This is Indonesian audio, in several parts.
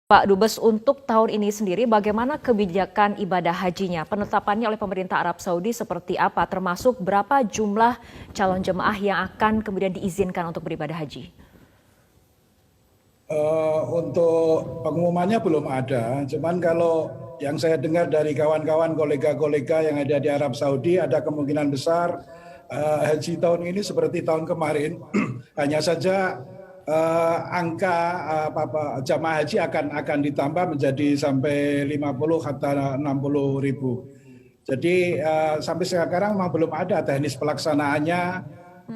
Pak Dubes, untuk tahun ini sendiri bagaimana kebijakan ibadah hajinya? Penetapannya oleh pemerintah Arab Saudi seperti apa? Termasuk berapa jumlah calon jemaah yang akan kemudian diizinkan untuk beribadah haji? Untuk pengumumannya belum ada, cuman kalau yang saya dengar dari kawan-kawan kolega-kolega yang ada di Arab Saudi ada kemungkinan besar haji tahun ini seperti tahun kemarin, hanya saja angka jamaah haji akan ditambah menjadi sampai 50 atau 60 ribu. Jadi sampai sekarang memang belum ada teknis pelaksanaannya,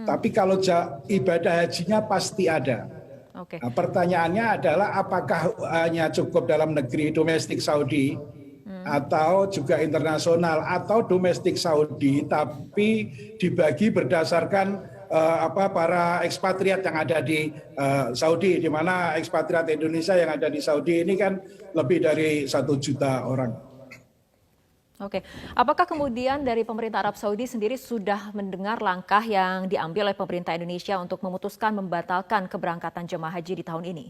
tapi kalau ibadah hajinya pasti ada. Oke. Nah, pertanyaannya adalah apakah hanya cukup dalam negeri domestik Saudi atau juga internasional atau domestik Saudi tapi dibagi berdasarkan para ekspatriat yang ada di Saudi, di mana ekspatriat Indonesia yang ada di Saudi ini kan lebih dari 1 juta orang. Oke, apakah kemudian dari pemerintah Arab Saudi sendiri sudah mendengar langkah yang diambil oleh pemerintah Indonesia untuk memutuskan membatalkan keberangkatan jemaah haji di tahun ini?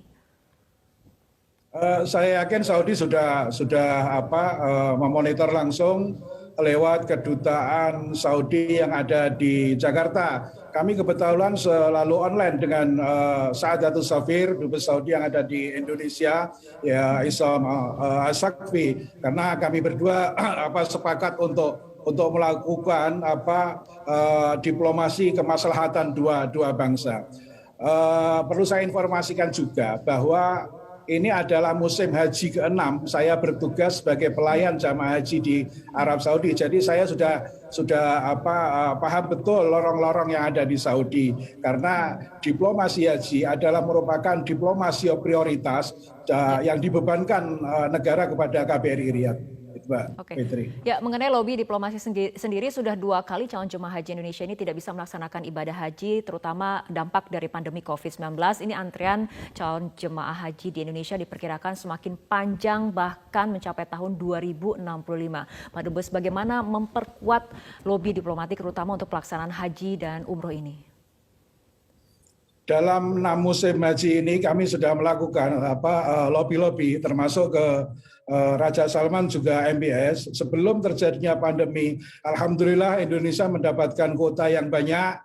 Saya yakin Saudi sudah memonitor langsung lewat kedutaan Saudi yang ada di Jakarta. Kami kebetulan selalu online dengan Saadatul Safir, Dubes Saudi yang ada di Indonesia, ya Isam Asakfi, karena kami berdua sepakat untuk melakukan diplomasi kemaslahatan dua bangsa. Perlu saya informasikan juga bahwa ini adalah musim haji ke-6. Saya bertugas sebagai pelayan jamaah haji di Arab Saudi. Jadi saya sudah paham betul lorong-lorong yang ada di Saudi. Karena diplomasi haji adalah merupakan diplomasi prioritas yang dibebankan negara kepada KBRI Riyadh. Oke. Ya, mengenai lobby diplomasi sendiri sudah 2 kali calon jemaah haji Indonesia ini tidak bisa melaksanakan ibadah haji, terutama dampak dari pandemi COVID-19. Ini antrian calon jemaah haji di Indonesia diperkirakan semakin panjang bahkan mencapai tahun 2065. Pak Dubes, bagaimana memperkuat lobby diplomatik terutama untuk pelaksanaan haji dan umroh ini? Dalam 6 musim haji ini kami sudah melakukan lobby-lobby termasuk ke Raja Salman juga MBS. Sebelum terjadinya pandemi, alhamdulillah Indonesia mendapatkan kuota yang banyak,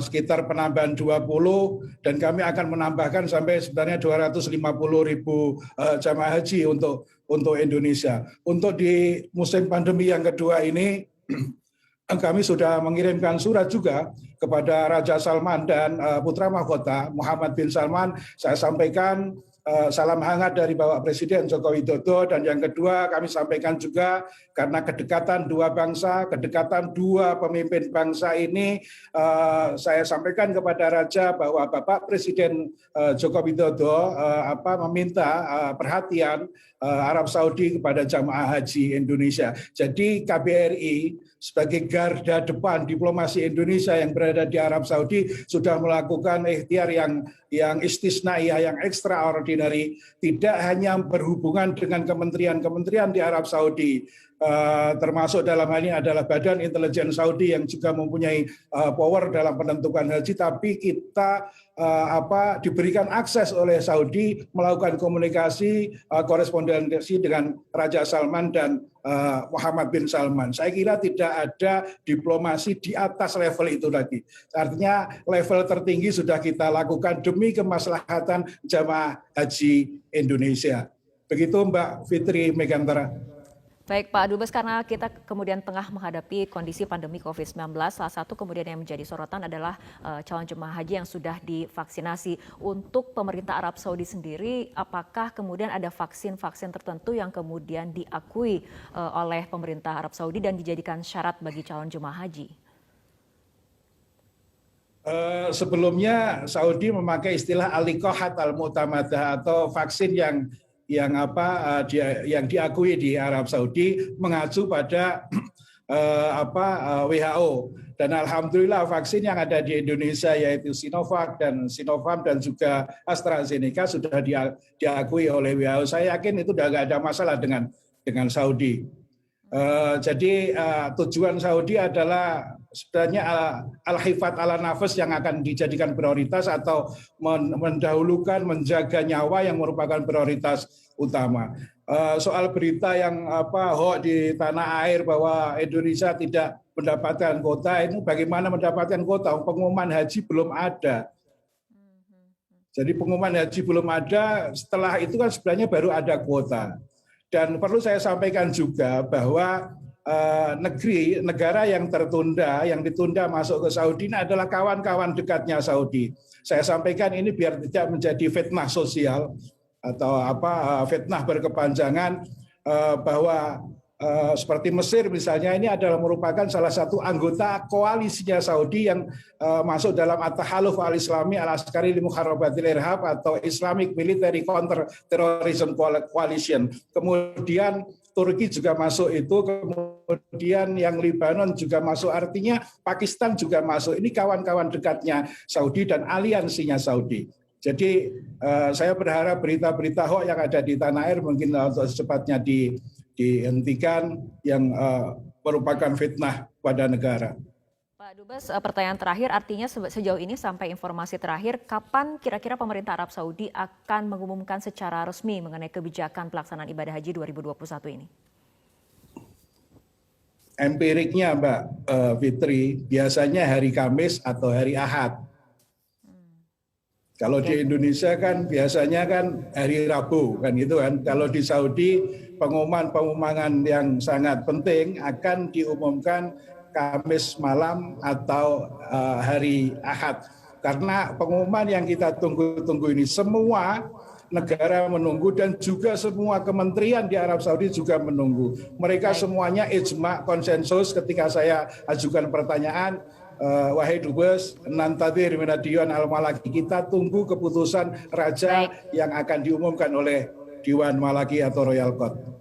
sekitar penambahan 20, dan kami akan menambahkan sampai sebenarnya 250 ribu jamaah haji untuk Indonesia. Untuk di musim pandemi yang kedua ini kami sudah mengirimkan surat juga kepada Raja Salman dan putra mahkota Muhammad bin Salman. Saya sampaikan salam hangat dari Bapak Presiden Joko Widodo, dan yang kedua kami sampaikan juga karena kedekatan dua bangsa, kedekatan dua pemimpin bangsa ini, saya sampaikan kepada Raja bahwa Bapak Presiden Joko Widodo meminta perhatian Arab Saudi kepada jamaah haji Indonesia. Jadi KBRI sebagai garda depan diplomasi Indonesia yang berada di Arab Saudi sudah melakukan ikhtiar yang istisnaiyah, yang extraordinary, tidak hanya berhubungan dengan kementerian-kementerian di Arab Saudi, termasuk dalam hal ini adalah Badan Intelijen Saudi yang juga mempunyai power dalam penentuan haji, tapi kita diberikan akses oleh Saudi melakukan komunikasi korespondensi dengan Raja Salman dan Muhammad bin Salman. Saya kira tidak ada diplomasi di atas level itu lagi. Artinya level tertinggi sudah kita lakukan demi kemaslahatan jamaah haji Indonesia. Begitu Mbak Fitri Megantara. Baik Pak Dubes, karena kita kemudian tengah menghadapi kondisi pandemi COVID-19, salah satu kemudian yang menjadi sorotan adalah calon jemaah haji yang sudah divaksinasi. Untuk pemerintah Arab Saudi sendiri, apakah kemudian ada vaksin-vaksin tertentu yang kemudian diakui oleh pemerintah Arab Saudi dan dijadikan syarat bagi calon jemaah haji? Sebelumnya Saudi memakai istilah al-liqahat al-mu'tamadah atau vaksin yang diakui di Arab Saudi mengacu pada WHO, dan alhamdulillah vaksin yang ada di Indonesia yaitu Sinovac dan Sinopharm dan juga AstraZeneca sudah diakui oleh WHO. Saya yakin itu sudah nggak ada masalah dengan Saudi. Jadi tujuan Saudi adalah sebenarnya al-hifat ala nafas yang akan dijadikan prioritas atau mendahulukan menjaga nyawa yang merupakan prioritas utama. Soal berita yang hoax di tanah air bahwa Indonesia tidak mendapatkan kuota, ini bagaimana mendapatkan kuota? Pengumuman haji belum ada. Jadi pengumuman haji belum ada, setelah itu kan sebenarnya baru ada kuota. Dan perlu saya sampaikan juga bahwa negara yang tertunda, yang ditunda masuk ke Saudi ini adalah kawan-kawan dekatnya Saudi. Saya sampaikan ini biar tidak menjadi fitnah sosial atau fitnah berkepanjangan, bahwa seperti Mesir misalnya, ini adalah merupakan salah satu anggota koalisinya Saudi yang masuk dalam At-Tahaluf Al-Islami Al-Askari li Muharabatil Irhab atau Islamic Military Counter Terrorism Coalition. Kemudian Turki juga masuk itu, kemudian yang Lebanon juga masuk, artinya Pakistan juga masuk. Ini kawan-kawan dekatnya Saudi dan aliansinya Saudi. Jadi saya berharap berita-berita hoax yang ada di tanah air mungkin untuk secepatnya dihentikan, yang merupakan fitnah pada negara. Pak Dubes, pertanyaan terakhir, artinya sejauh ini sampai informasi terakhir, kapan kira-kira pemerintah Arab Saudi akan mengumumkan secara resmi mengenai kebijakan pelaksanaan ibadah haji 2021 ini? Empiriknya Mbak Fitri, biasanya hari Kamis atau hari Ahad. Kalau di Indonesia kan biasanya kan hari Rabu kan gitu kan. Kalau di Saudi pengumuman yang sangat penting akan diumumkan Kamis malam atau hari Ahad. Karena pengumuman yang kita tunggu-tunggu ini semua negara menunggu dan juga semua kementerian di Arab Saudi juga menunggu. Mereka semuanya ijma konsensus ketika saya ajukan pertanyaan, wahai Dubes, nantadir minadion al-Malaki, kita tunggu keputusan raja yang akan diumumkan oleh Dewan Malaki atau Royal Court.